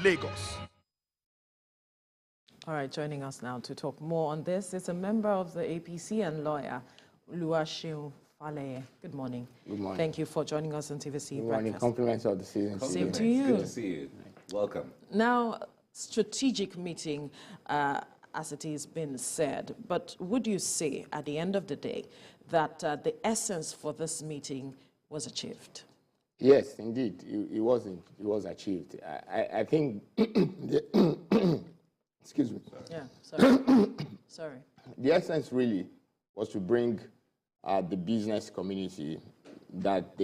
Lagos. All right, joining us now to talk more on this is a member of the APC and Lawyer, Oluwaseun Faleye. Good morning. Good morning. Thank you for joining us on TVC Good Breakfast. morning. Compliments of the season. Same to you. Good to see you. Welcome. Now, strategic meeting, as it has been said, but would you say at the end of the day that the essence for this meeting was achieved? Yes, indeed, it was achieved. I think, excuse me. Yeah, sorry. Sorry. The essence really was to bring the business community that's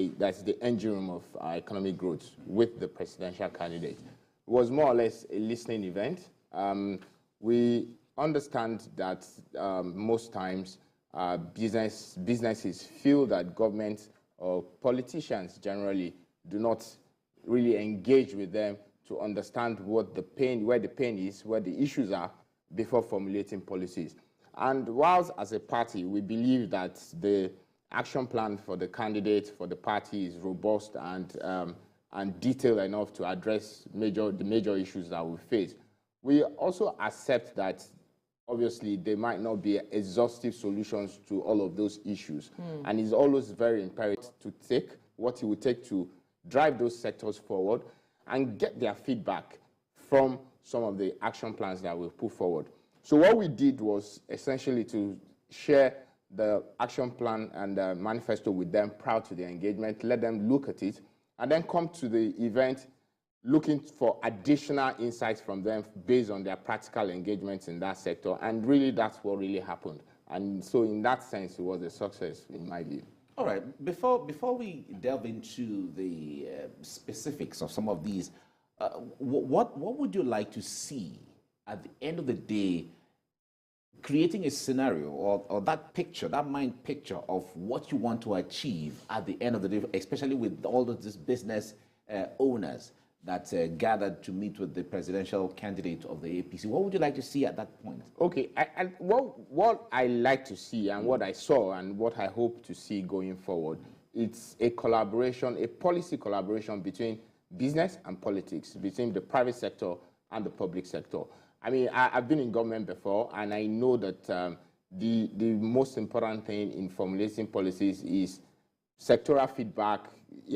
the engine room of our economic growth with the presidential candidate. It was more or less a listening event. We understand that most times businesses feel that government or politicians generally do not really engage with them to understand what the pain, where the pain is, where the issues are before formulating policies. And whilst as a party, we believe that the action plan for the candidate, for the party is robust and detailed enough to address the major issues that we face. We also accept that obviously there might not be exhaustive solutions to all of those issues. And it's always very imperative to take what it would take to drive those sectors forward and get their feedback from some of the action plans that we put forward. So what we did was essentially to share the action plan and the manifesto with them prior to the engagement, let them look at it, and then come to the event looking for additional insights from them based on their practical engagements in that sector. And really, that's what really happened. And so in that sense, it was a success, in my view. All right. Before we delve into the specifics of some of these, what would you like to see at the end of the day, creating a scenario or that picture, that mind picture of what you want to achieve at the end of the day, especially with all of these business owners that gathered to meet with the presidential candidate of the APC? What would you like to see at that point? Okay, what I like to see and what I saw and what I hope to see going forward, it's a collaboration, a policy collaboration between business and politics, between the private sector and the public sector. I mean, I've been in government before, and I know that the most important thing in formulating policies is sectoral feedback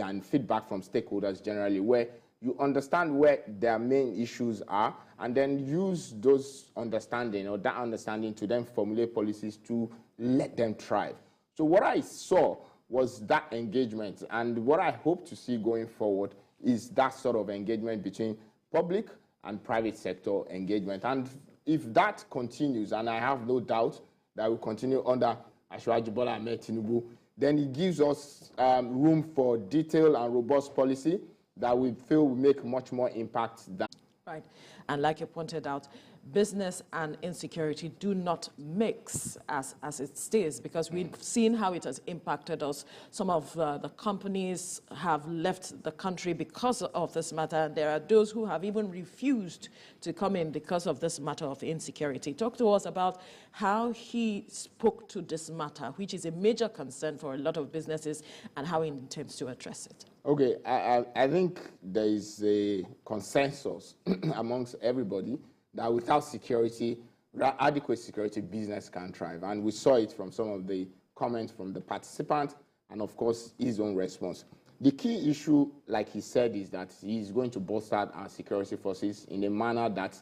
and feedback from stakeholders generally, where you understand where their main issues are, and then use those understanding or that understanding to then formulate policies to let them thrive. So what I saw was that engagement, and what I hope to see going forward is that sort of engagement between public and private sector engagement. And if that continues, and I have no doubt that will continue under Asiwaju Bola Ahmed Tinubu, then it gives us room for detailed and robust policy that we feel will make much more impact than. Right. And like you pointed out, business and insecurity do not mix as it stays, because we've seen how it has impacted us. Some of the companies have left the country because of this matter, and there are those who have even refused to come in because of this matter of insecurity. Talk to us about how he spoke to this matter, which is a major concern for a lot of businesses, and how he intends to address it. Okay, I think there is a consensus amongst everybody that without security, without adequate security, business can't thrive. And we saw it from some of the comments from the participants and, of course, his own response. The key issue, like he said, is that he's going to bolster our security forces in a manner that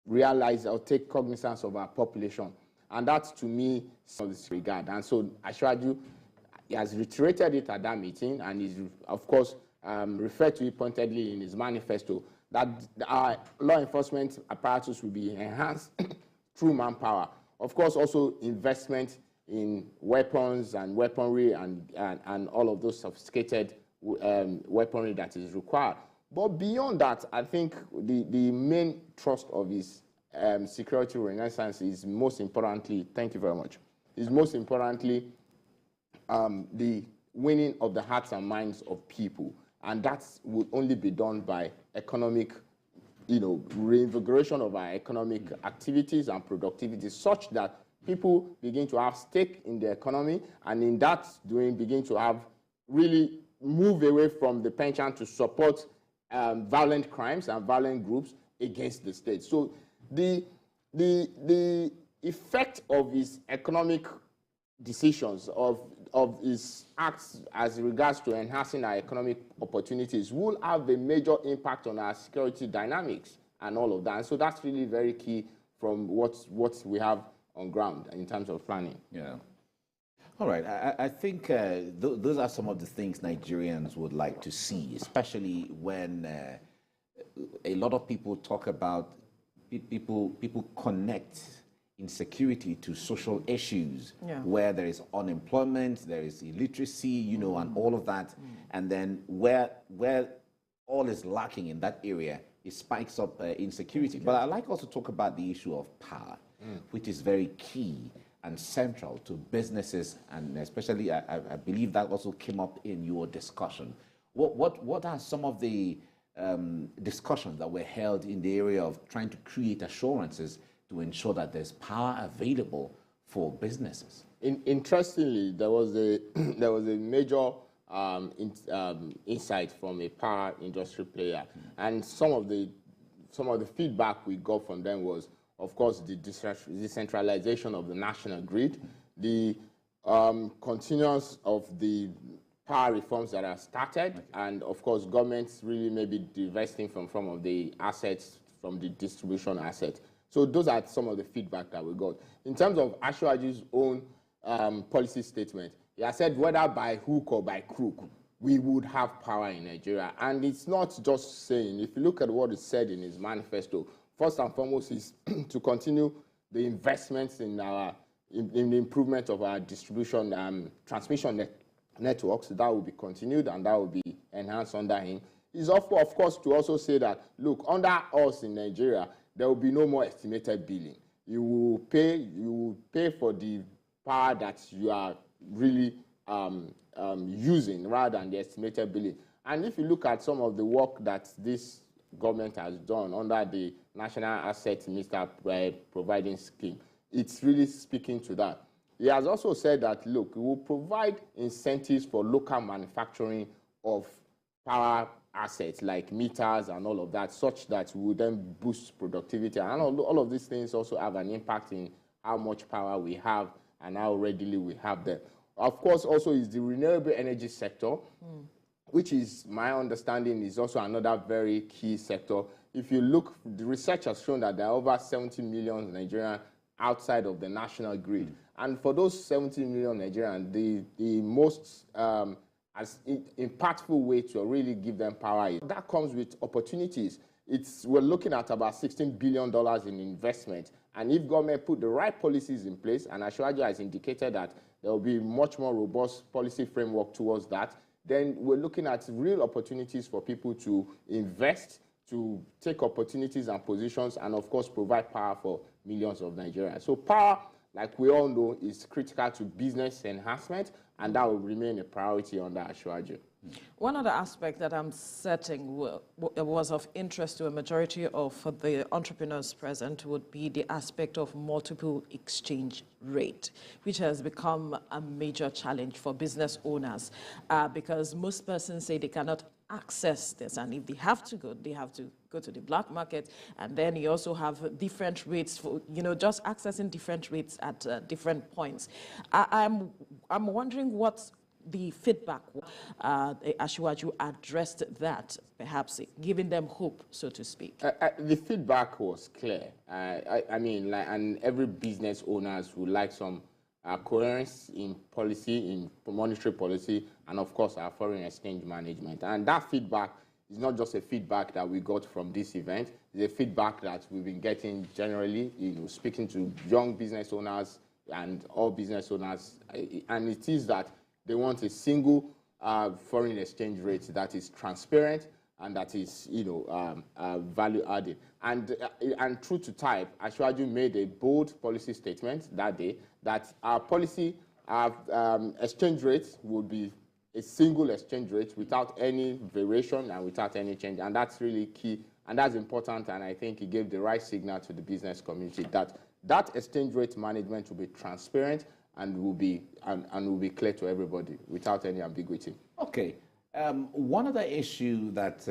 realize or take cognizance of our population. And that's, to me, in this regard. And so Asiwaju, he has reiterated it at that meeting, and he's, of course, referred to it pointedly in his manifesto, that our law enforcement apparatus will be enhanced through manpower. Of course, also investment in weapons and weaponry and all of those sophisticated weaponry that is required. But beyond that, I think the main thrust of his security renaissance is most importantly, thank you very much, is most importantly the winning of the hearts and minds of people. And that will only be done by economic, reinvigoration of our economic activities and productivity, such that people begin to have stake in the economy, and in that doing begin to have really move away from the penchant to support violent crimes and violent groups against the state. So the effect of his economic decisions, of his acts as regards to enhancing our economic opportunities will have a major impact on our security dynamics and all of that. And so that's really very key from what we have on ground in terms of planning. Yeah. All right. I think those are some of the things Nigerians would like to see, especially when a lot of people talk about people connect insecurity to social issues, where there is unemployment, there is illiteracy, you know, and all of that. And then where all is lacking in that area, it spikes up insecurity. But I like also to talk about the issue of power, which is very key and central to businesses, and especially I believe that also came up in your discussion. What are some of the discussions that were held in the area of trying to create assurances to ensure that there's power available for businesses? Interestingly, there was a major insight from a power industry player, and some of the feedback we got from them was, of course, the decentralization of the national grid, the continuance of the power reforms that are started, and of course, governments really maybe divesting from some of the assets from the distribution asset. So those are some of the feedback that we got. In terms of Asiwaju's own policy statement, he has said whether by hook or by crook, we would have power in Nigeria. And it's not just saying, if you look at what he said in his manifesto, first and foremost is to continue the investments in the improvement of our distribution, transmission networks. That will be continued and that will be enhanced under him. He's of course to also say that, look, under us in Nigeria, there will be no more estimated billing. You will pay for the power that you are really using rather than the estimated billing. And if you look at some of the work that this government has done under the National Asset Minister Providing Scheme, it's really speaking to that. He has also said that, look, we will provide incentives for local manufacturing of power assets like meters and all of that, such that we will then boost productivity. And all of these things also have an impact in how much power we have and how readily we have them. Of course, also is the renewable energy sector, which is, my understanding, is also another very key sector. If you look, the research has shown that there are over 70 million Nigerians outside of the national grid. And for those 70 million Nigerians, the most as impactful way to really give them power, that comes with opportunities. We're looking at about $16 billion in investment. And if government put the right policies in place, and Asiwaju has indicated that there will be much more robust policy framework towards that, then we're looking at real opportunities for people to invest, to take opportunities and positions, and of course provide power for millions of Nigerians. So power, like we all know, is critical to business enhancement, and that will remain a priority under Asiwaju. One other aspect that I'm certain was of interest to a majority of the entrepreneurs present would be the aspect of multiple exchange rate, which has become a major challenge for business owners because most persons say they cannot access this, and if they have to go to the black market, and then you also have different rates for, just accessing different rates at different points. I'm wondering what the feedback, Asiwaju addressed that, perhaps giving them hope, so to speak. The feedback was clear. I mean, and every business owners would like some coherence in policy, in monetary policy, and of course our foreign exchange management. And that feedback is not just a feedback that we got from this event, it's a feedback that we've been getting generally, speaking to young business owners and all business owners, and it is that they want a single foreign exchange rate that is transparent and that is, value added. And true to type, Asiwaju made a bold policy statement that day that our policy, exchange rate would be a single exchange rate without any variation and without any change. And that's really key, and that's important. And I think he gave the right signal to the business community that that exchange rate management will be transparent and will be clear to everybody without any ambiguity. Okay. One other issue that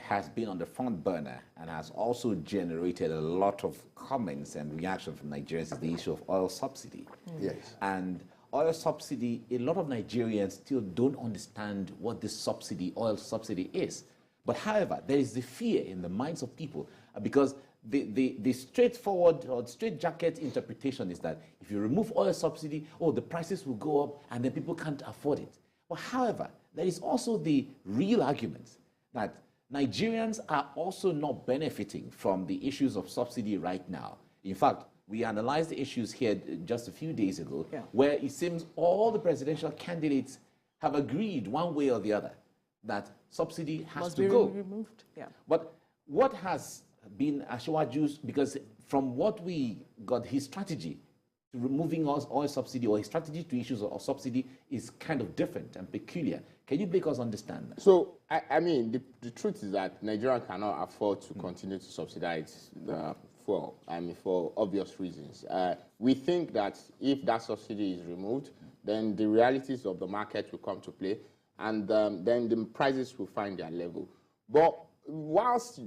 has been on the front burner and has also generated a lot of comments and reaction from Nigerians is the issue of oil subsidy. Yes. And oil subsidy, a lot of Nigerians still don't understand what this subsidy, oil subsidy is. But however, there is the fear in the minds of people because the straightforward or straightjacket interpretation is that if you remove oil subsidy, oh, the prices will go up and then people can't afford it. But however, there is also the real argument that Nigerians are also not benefiting from the issues of subsidy right now. In fact, we analyzed the issues here just a few days ago, where it seems all the presidential candidates have agreed one way or the other that subsidy has to go. Removed. Yeah. But what has been Asiwaju's, because from what we got, his strategy to removing oil subsidy or his strategy to issues of subsidy is kind of different and peculiar. Can you make us understand that? So, I mean, the truth is that Nigeria cannot afford to continue to subsidize for obvious reasons. We think that if that subsidy is removed, then the realities of the market will come to play, and then the prices will find their level. But whilst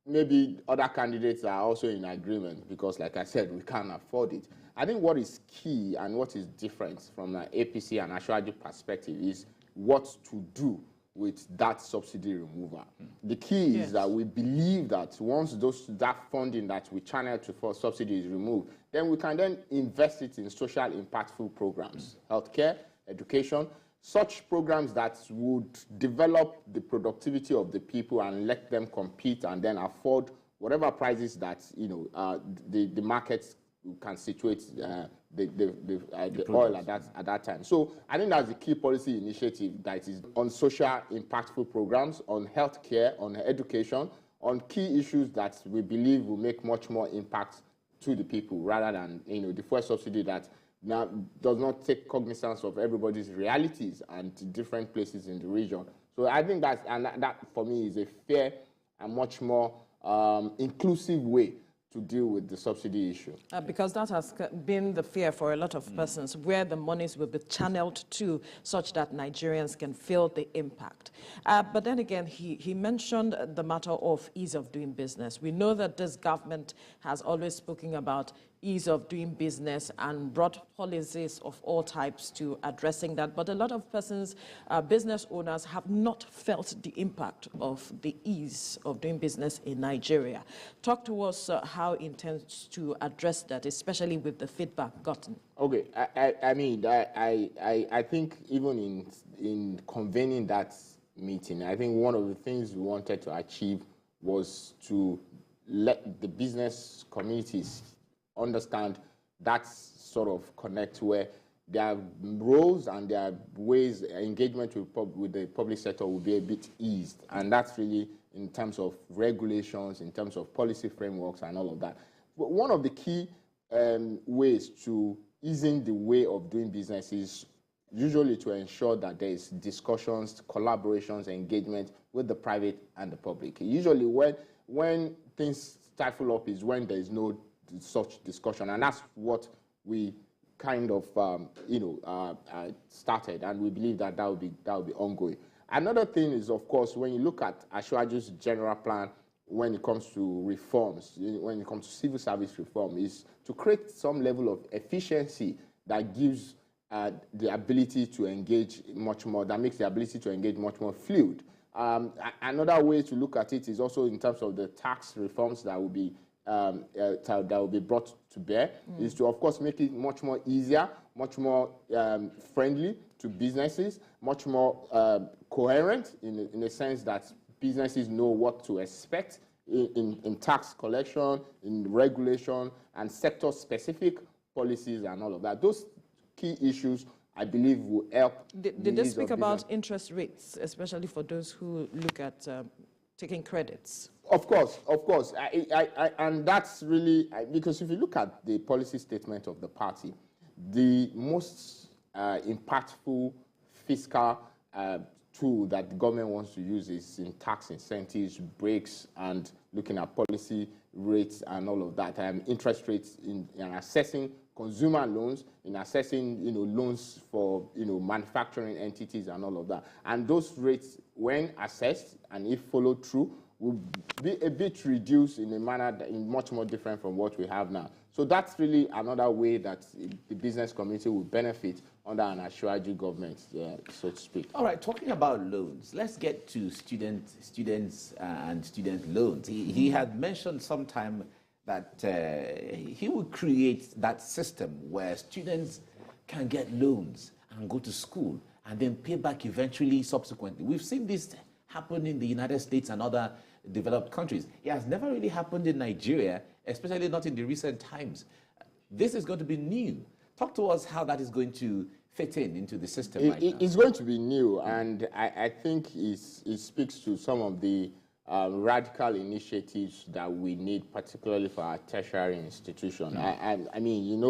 maybe other candidates are also in agreement, because like I said, we can't afford it, I think what is key and what is different from an APC and Asiwaju perspective is what to do with that subsidy removal. The key is that we believe that once that funding that we channel for subsidy is removed, then we can then invest it in social impactful programs, healthcare, education, such programs that would develop the productivity of the people and let them compete and then afford whatever prices that the markets can situate the oil at that time. So I think that's the key policy initiative that is on social impactful programs, on healthcare, on education, on key issues that we believe will make much more impact to the people rather than the fuel subsidy that now does not take cognizance of everybody's realities and different places in the region. So I think that for me is a fair and much more inclusive way to deal with the subsidy issue. Because that has been the fear for a lot of persons, where the monies will be channeled to such that Nigerians can feel the impact. But then again, he mentioned the matter of ease of doing business. We know that this government has always spoken about ease of doing business and brought policies of all types to addressing that. But a lot of persons, business owners, have not felt the impact of the ease of doing business in Nigeria. Talk to us how he intends to address that, especially with the feedback gotten. Okay, I think even in convening that meeting, I think one of the things we wanted to achieve was to let the business communities understand that sort of connect where their roles and their ways, engagement with the public sector will be a bit eased. And that's really in terms of regulations, in terms of policy frameworks and all of that. But one of the key ways to easing the way of doing business is usually to ensure that there is discussions, collaborations, engagement with the private and the public. Usually when things stifle up is when there is no such discussion, and that's what we kind of started, and we believe that will be ongoing. Another thing is, of course, when you look at Asiwaju's general plan when it comes to reforms, when it comes to civil service reform, is to create some level of efficiency that gives the ability to engage much more, that makes the ability to engage much more fluid. Another way to look at it is also in terms of the tax reforms that will be brought to bear, is to, of course, make it much more easier, much more friendly to businesses, much more coherent in the sense that businesses know what to expect in tax collection, in regulation, and sector-specific policies and all of that. Those key issues, I believe, will help. Did they speak about interest rates, especially for those who look at taking credits? Of course. And that's really, because if you look at the policy statement of the party, the most impactful fiscal tool that the government wants to use is in tax incentives, breaks, and looking at policy rates and all of that, and interest rates and assessing consumer loans, in assessing, loans for, manufacturing entities and all of that. And those rates, when assessed and if followed through, will be a bit reduced in a manner that is much more different from what we have now. So that's really another way that the business community will benefit under an Asiwaju government, so to speak. All right, talking about loans, let's get to students and student loans. He had mentioned sometime that he would create that system where students can get loans and go to school and then pay back eventually subsequently. We've seen this happen in the United States and other developed countries. It has never really happened in Nigeria, especially not in the recent times. This is going to be new. Talk to us how that is going to fit into the system right now. It's going to be new, and I think it speaks to some of the radical initiatives that we need, particularly for our tertiary institution. I mean,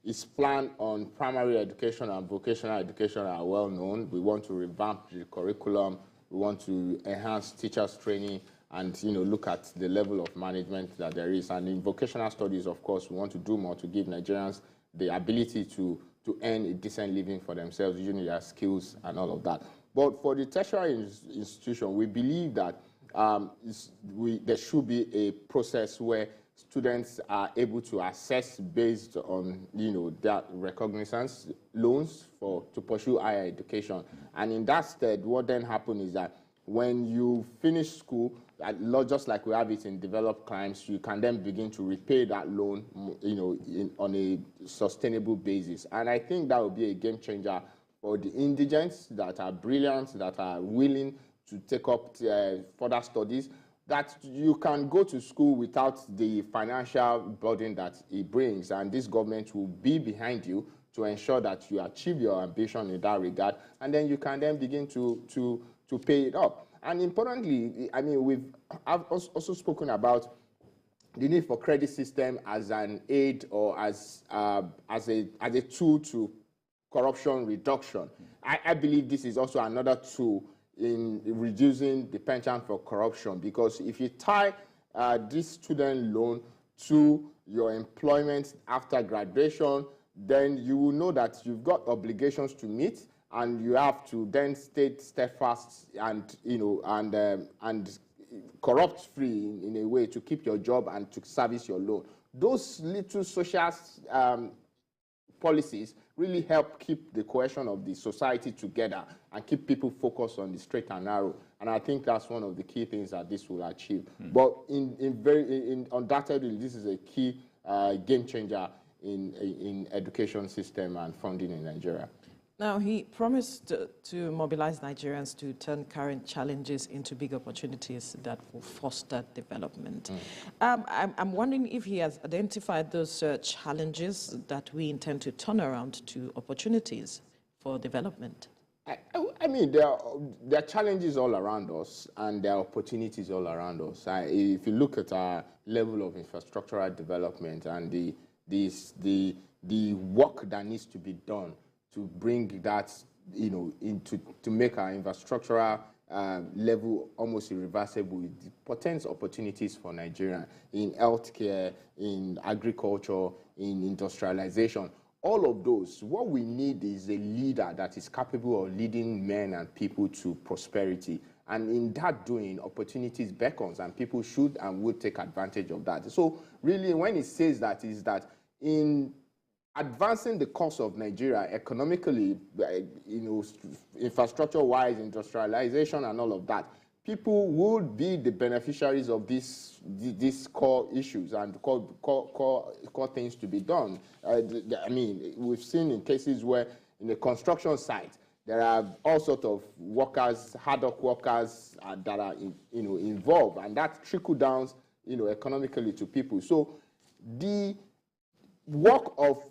its plan on primary education and vocational education are well known. We want to revamp the curriculum. We want to enhance teachers' training and, look at the level of management that there is. And in vocational studies, of course, we want to do more to give Nigerians the ability to earn a decent living for themselves, using their skills and all of that. But for the tertiary institution, we believe that there should be a process where students are able to assess based on, their recognizance loans to pursue higher education. And in that stead, what then happens is that when you finish school, just like we have it in developed climes, you can then begin to repay that loan, on a sustainable basis. And I think that will be a game changer for the indigents that are brilliant, that are willing to take up further studies, that you can go to school without the financial burden that it brings. And this government will be behind you to ensure that you achieve your ambition in that regard. And then you can then begin to pay it up. And importantly, I mean, I've also spoken about the need for credit system as an aid or as a tool to corruption reduction. I believe this is also another tool in reducing the penchant for corruption, because if you tie this student loan to your employment after graduation, then you will know that you've got obligations to meet, and you have to then stay steadfast and and corrupt free in a way to keep your job and to service your loan. Those little social policies really help keep the cohesion of the society together and keep people focused on the straight and narrow. And I think that's one of the key things that this will achieve. But undoubtedly, this is a key game changer in education system and funding in Nigeria. Now, he promised to mobilize Nigerians to turn current challenges into big opportunities that will foster development. I'm wondering if he has identified those challenges that we intend to turn around to opportunities for development. I mean, there are challenges all around us, and there are opportunities all around us. If you look at our level of infrastructural development and the work that needs to be done to bring that, to make our infrastructural level almost irreversible, it portends opportunities for Nigeria in healthcare, in agriculture, in industrialization. All of those, what we need is a leader that is capable of leading men and people to prosperity. And in that doing, opportunities beckons, and people should and would take advantage of that. So really, when it says that, is that in advancing the cause of Nigeria economically, infrastructure-wise, industrialization and all of that, people would be the beneficiaries of these core issues and core things to be done. I mean, we've seen in cases where in the construction site, there are all sorts of workers, hard-work workers that are involved, and that trickle down economically to people. So the work of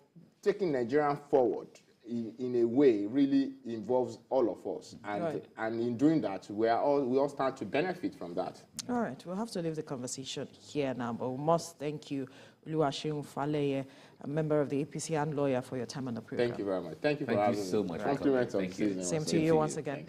taking Nigeria forward in a way really involves all of us, and in doing that, we all start to benefit from that. All right, we'll have to leave the conversation here now, but we must thank you, Oluwaseun Faleye, a member of the APC and Lawyer, for your time on the program. Thank you very much. Thank you for having me. Thank you so much. Compliments on the season. Same to you once again.